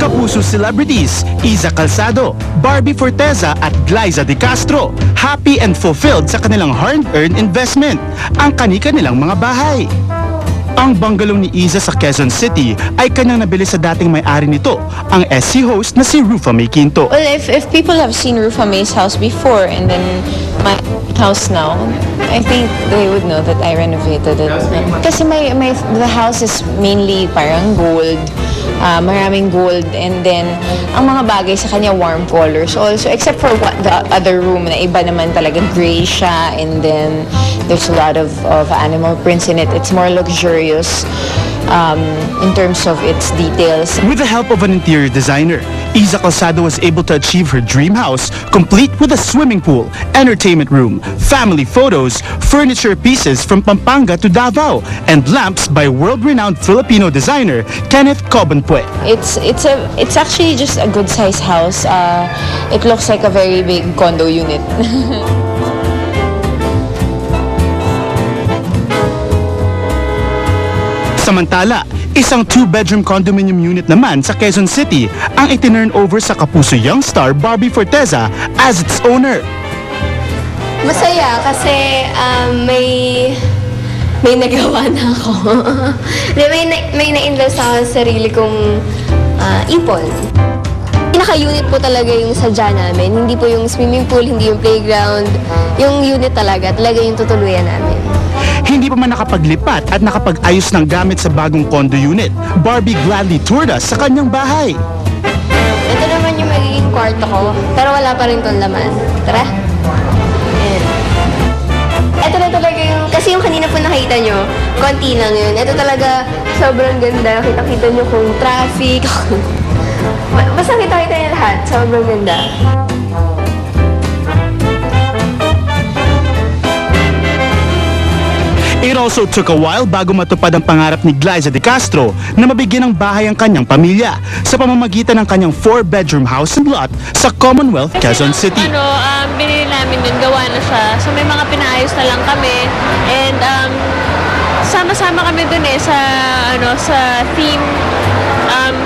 Kapuso celebrities, Iza Calzado, Barbie Forteza at Glyza De Castro, happy and fulfilled sa kanilang hard-earned investment, ang kani-kanilang mga bahay. Ang bungalow ni Iza sa Quezon City ay kanyang nabili sa dating may-ari nito, ang SC host na si Rufa May Quinto. Well, if people have seen Rufa May's house before and then my house now, I think they would know that I renovated it. Kasi the house is mainly parang gold, maraming gold, and then ang mga bagay sa kanya warm colors also, except for the other room na iba naman talaga gray siya, and then there's a lot of animal prints in it. It's more luxurious in terms of its details. With the help of an interior designer, Iza Calzado was able to achieve her dream house, complete with a swimming pool, entertainment room, family photos, furniture pieces from Pampanga to Davao, and lamps by world-renowned Filipino designer Kenneth Cobanpue. It's actually just a good-sized house. It looks like a very big condo unit. Samantala, isang 2-bedroom condominium unit naman sa Quezon City ang itinurn over sa Kapuso young star Barbie Forteza as its owner. Masaya kasi may nagawa na ako. may na-invest ako sa sarili kong ipon. Pinaka-unit po talaga yung sadya namin. Hindi po yung swimming pool, hindi yung playground. Yung unit talaga yung tutuluyan namin. Hindi pa man nakapaglipat at nakapag-ayos ng gamit sa bagong condo unit, Barbie gladly toured us sa kanyang bahay. Ito naman yung magiging kwarto ko, pero wala pa rin itong laman. Tara! Ayan. Ito na talaga yung, kasi yung kanina po nakita nyo, konti lang yun. Ito talaga sobrang ganda. Kita-kita nyo kung traffic. Basta kita-kita nyo lahat. Sobrang ganda. It also took a while bago matupad ang pangarap ni Glyza De Castro na mabigyan ng bahay ang kanyang pamilya sa pamamagitan ng kanyang 4-bedroom house and lot sa Commonwealth, Quezon City. Binili namin yun, gawa na siya. So may mga pinaayos na lang kami. And sama-sama kami dun sa theme.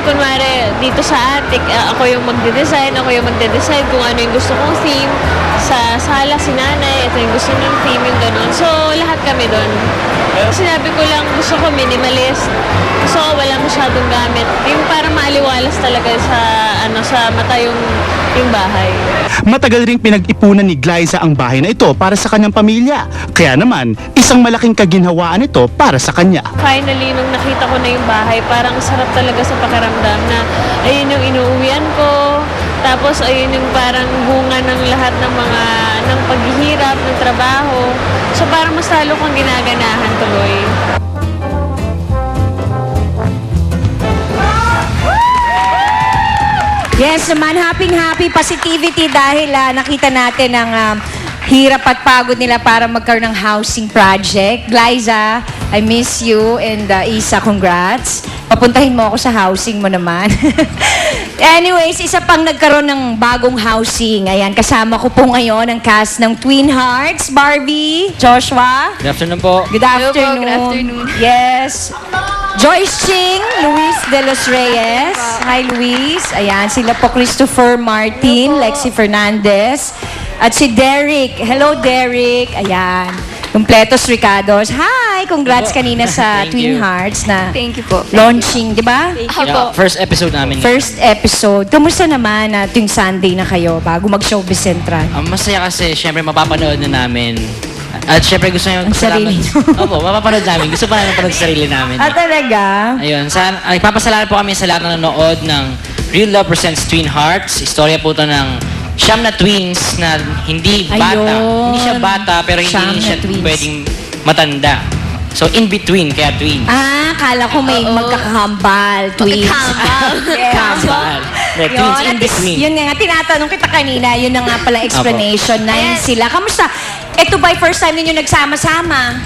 Kunwari, dito sa attic, ako yung magde-design kung ano yung gusto kong theme. Sa sala, si nanay, ito yung gusto niyang theme, yung ganun. So, lahat kami doon. Sinabi ko lang, gusto ko minimalist. So, wala masyadong gamit. Yung parang maaliwalas talaga sa mata yung bahay. Matagal ring pinag-ipunan ni Glyza ang bahay na ito para sa kanyang pamilya. Kaya naman, isang malaking kaginhawaan ito para sa kanya. Finally, nung nakita ko na yung bahay, parang sarap talaga sa pakiramdam na ayun yung inuuwian ko. Tapos ayun yung parang bunga ng lahat ng paghihirap, ng trabaho. So parang mas lalo kang ginaganahan tuloy. Yes naman, happy positivity dahil nakita natin ang hirap at pagod nila para magkaroon ng housing project. Glyza, I miss you, and Isa, congrats. Papuntahin mo ako sa housing mo naman. Anyways, isa pang nagkaroon ng bagong housing. Ayan, kasama ko po ngayon ang cast ng Twin Hearts. Barbie, Joshua. Good afternoon po. Good afternoon. Good afternoon. Yes. Joyce Ching, Luis De Los Reyes. Hi, Luis. Ayan, sila po Christopher Martin, Lexi Fernandez. At si Derek. Hello, Derek. Ayan. Completos Ricados. Hi! Congrats kanina sa Thank Twin you. Hearts na Thank you po. launching, di ba? First episode namin. First episode. Kamusta naman tuwing Sunday na kayo bago mag-Showbiz Central? Masaya kasi, syempre, mapapanood na namin. At syempre, gusto nyo... Ang sarili nyo. Opo, mapapanood namin. Gusto pa namin mapanood sa sarili namin. Talaga? Ayun, ipapasalamat po kami sa lahat na nanonood ng Real Love Presents Twin Hearts. Istorya po ito ng siyam na twins na hindi bata. Ayun. Hindi siya bata, pero hindi Siyam na siya twins. pwedeng matanda. So, in between, kaya twins. Kala ko may magkakahambal, twins. Kambal. Twins in between. Yun nga, tinatanong kita kanina, yun na nga pala explanation, 9 sila. Kamusta? Ito ba first time ninyo nagsama-sama?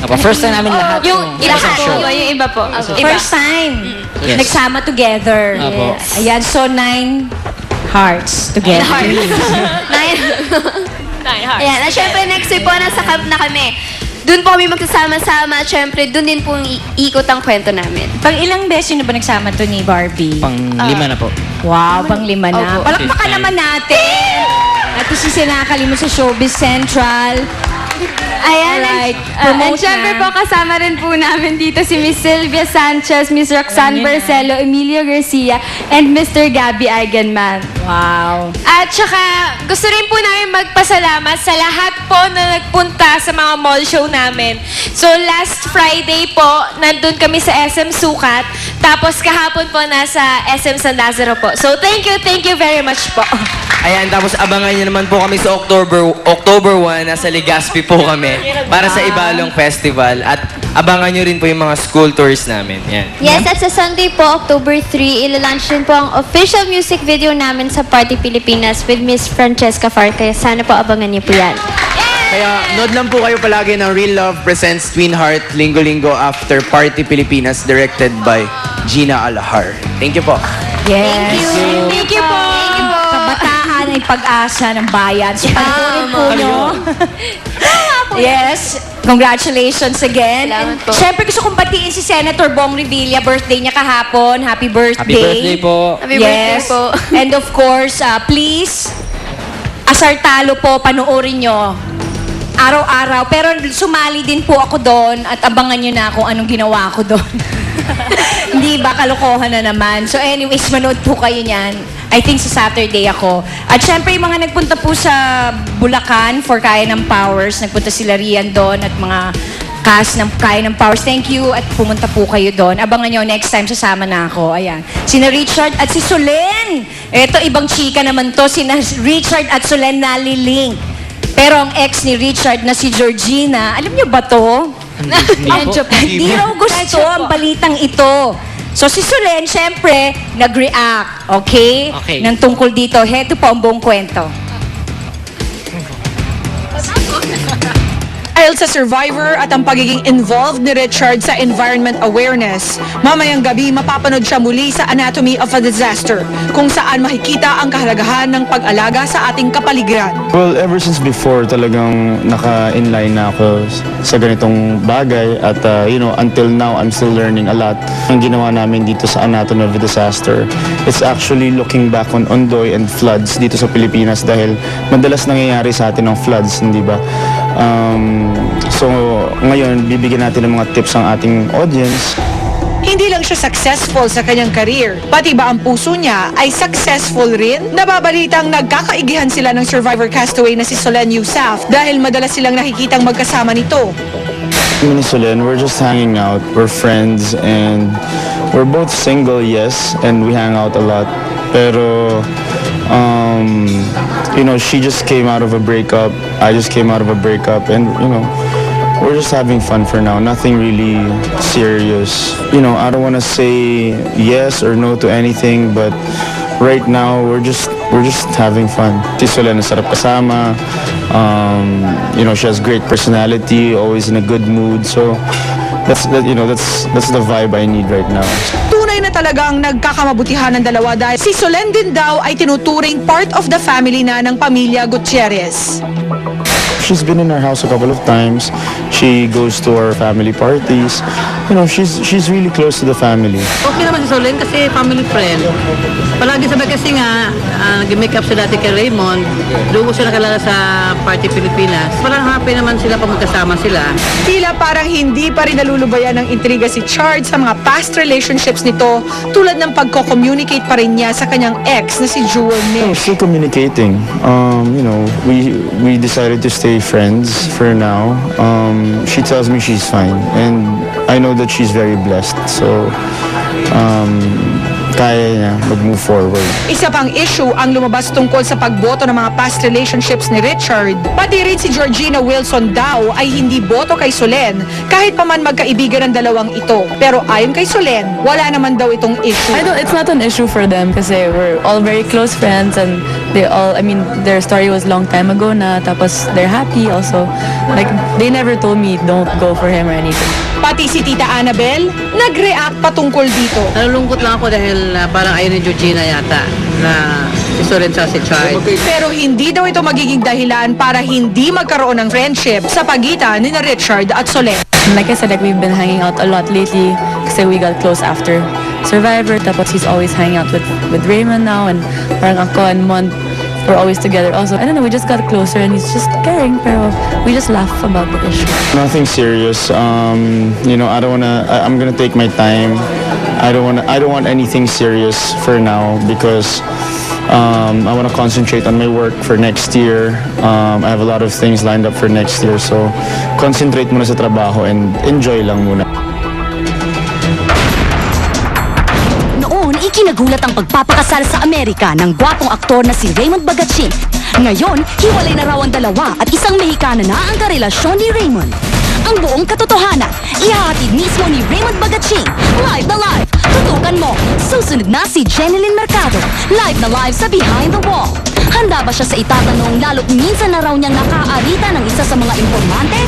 Opo, first time namin lahat Yung isang show. yung iba po. First time. Yes. Nagsama together. Opo. Ayan, so 9 hearts together. Ayan, at syempre next week po, nasa camp na kami. Doon po kami magsasama-sama at syempre doon din po ikot ang kwento namin. Pang ilang beses na ba nagsama to ni Barbie? Pang-lima na po. Wow, pang 5 na. Opo. Palakpakan naman natin! At si sinakalimut sa Showbiz Central. Ayan, Alright, and promote syempre na. po kasama rin po namin dito si Miss Sylvia Sanchez, Miss Roxanne Barcelo, Emilio Garcia, and Mr. Gabby Eigenman. Wow. At saka, gusto rin po namin magpasalamat sa lahat po na nagpunta sa mga mall show namin. So, last Friday po, nandun kami sa SM Sukat. Tapos, kahapon po nasa SM San Lazaro po. So, thank you very much po. Ayan, tapos abangan nyo naman po kami sa October 1, nasa Legazpi po kami para sa Ibalong Festival. At abangan nyo rin po yung mga school tours namin. Yan. Yes, at sa Sunday po, October 3, ilalunch din po ang official music video namin sa Party Pilipinas with Miss Francesca Far. Kaya sana po abangan niyo po yan. Kaya nood lang po kayo palagi ng Real Love Presents Twin Heart linggo-linggo after Party Pilipinas directed by Gina Alahar. Thank you po. Yes. Thank you po. Kabataan ay pag-asa ng bayan. So, panoorin po nyo. Yes. Congratulations again. Salamat And po. syempre gusto kong batiin si Senator Bong Revilla. Birthday niya kahapon. Happy birthday. Happy birthday po. Happy birthday Yes. po. And of course, please, Asartalo po, panoorin nyo. Araw-araw. Pero sumali din po ako doon at abangan nyo na kung anong ginawa ko doon. Hindi ba? Kalokohan na naman. So anyways, manood po kayo niyan. I think sa Saturday ako. At syempre, yung mga nagpunta po sa Bulacan for Kaya ng Powers, nagpunta sila Rian doon at mga cast ng Kaya ng Powers. Thank you at pumunta po kayo doon. Abangan nyo, next time sasama na ako. Ayan. Sina Richard at si Solen. Ito, ibang chika naman to. Sina Richard at Solen nalilink. Pero ang ex ni Richard na si Georgina, alam niyo ba to? Hindi po. Hindi raw gusto ang balitang ito. So si Solen, syempre, nag-react, okay? Okay. Nang tungkol dito. Heto po ang buong kwento. Dahil sa Survivor at ang pagiging involved ni Richard sa environment awareness, mamayang gabi mapapanood siya muli sa Anatomy of a Disaster, kung saan makikita ang kahalagahan ng pag-alaga sa ating kapaligiran. Well, ever since before, talagang naka-inline na ako sa ganitong bagay at until now, I'm still learning a lot. Ang ginawa namin dito sa Anatomy of a Disaster, it's actually looking back on Ondoy and floods dito sa Pilipinas dahil madalas nangyayari sa atin ng floods, hindi ba? So, ngayon, bibigyan natin ng mga tips ang ating audience. Hindi lang siya successful sa kanyang career, pati ba ang puso niya ay successful rin? Nababalitang nagkakaigihan sila ng Survivor castaway na si Solen Yusaf dahil madalas silang nakikitang magkasama nito. Me and Solen, we're just hanging out. We're friends and we're both single, yes, and we hang out a lot. Pero, she just came out of a breakup. I just came out of a breakup and, we're just having fun for now. Nothing really serious. I don't want to say yes or no to anything, but right now we're just having fun. Si Solen na sarap kasama. She has great personality, always in a good mood. So that's the vibe I need right now. Tunay na talagang nagkakamabutihan ng dalawa dahil si Solen din daw ay tinuturing part of the family na ng pamilya Gutierrez. She's been in our house a couple of times. She goes to our family parties. She's really close to the family. Okay naman si Solen kasi family friend. Palagi sabi kasi nga, nag-make up siya dati kay Raymond. Doon ko siya nakalala sa Party Pilipinas. Parang happy naman sila pag magkasama sila. Tila parang hindi pa rin nalulubayan ng intriga si Chard sa mga past relationships nito tulad ng pagko-communicate pa rin niya sa kanyang ex na si Jewel We're Nish. still communicating. We decided to stay friends for now. She tells me she's fine, and I know that she's very blessed. So, kaya niya mag-move forward. Isa pang issue ang lumabas tungkol sa pagboto ng mga past relationships ni Richard. Pati rin si Georgina Wilson daw ay hindi boto kay Solen kahit pa man magkaibigan ng dalawang ito. Pero ayon kay Solen, wala naman daw itong issue. It's not an issue for them kasi we're all very close friends and their story was long time ago na tapos they're happy also. Like, they never told me don't go for him or anything. Pati si Tita Annabel, nag-react patungkol dito. Nalulungkot lang ako dahil parang ayaw ni Georgina yata na si Solen sa si Chard. Pero hindi daw ito magiging dahilan para hindi magkaroon ng friendship sa pagitan ni Richard at Solen. Like I said, like we've been hanging out a lot lately kasi we got close after Survivor. Tapos he's always hanging out with Raymond now, and parang ako and Mon, we're always together also. I don't know, we just got closer and he's just caring, pero we just laugh about the issue. Nothing serious. You know, I'm gonna take my time. I don't want anything serious for now because I want to concentrate on my work for next year. I have a lot of things lined up for next year, so concentrate muna sa trabaho and enjoy lang muna. Noon, ikinagulat ang pagpapakasal sa Amerika ng gwapong aktor na si Raymond Bagatsing. Ngayon, hiwalay na raw ang dalawa at isang Mexicana na ang karelasyon ni Raymond. Ang buong katotohanan, ihahatid mismo ni Raymond Bagatsing. Live na live! Tutukan mo! Susunod na si Jeneline Mercado. Live na live sa Behind the Wall. Handa ba siya sa itatanong lalo't minsan na raw niyang nakaarita ng isa sa mga informante?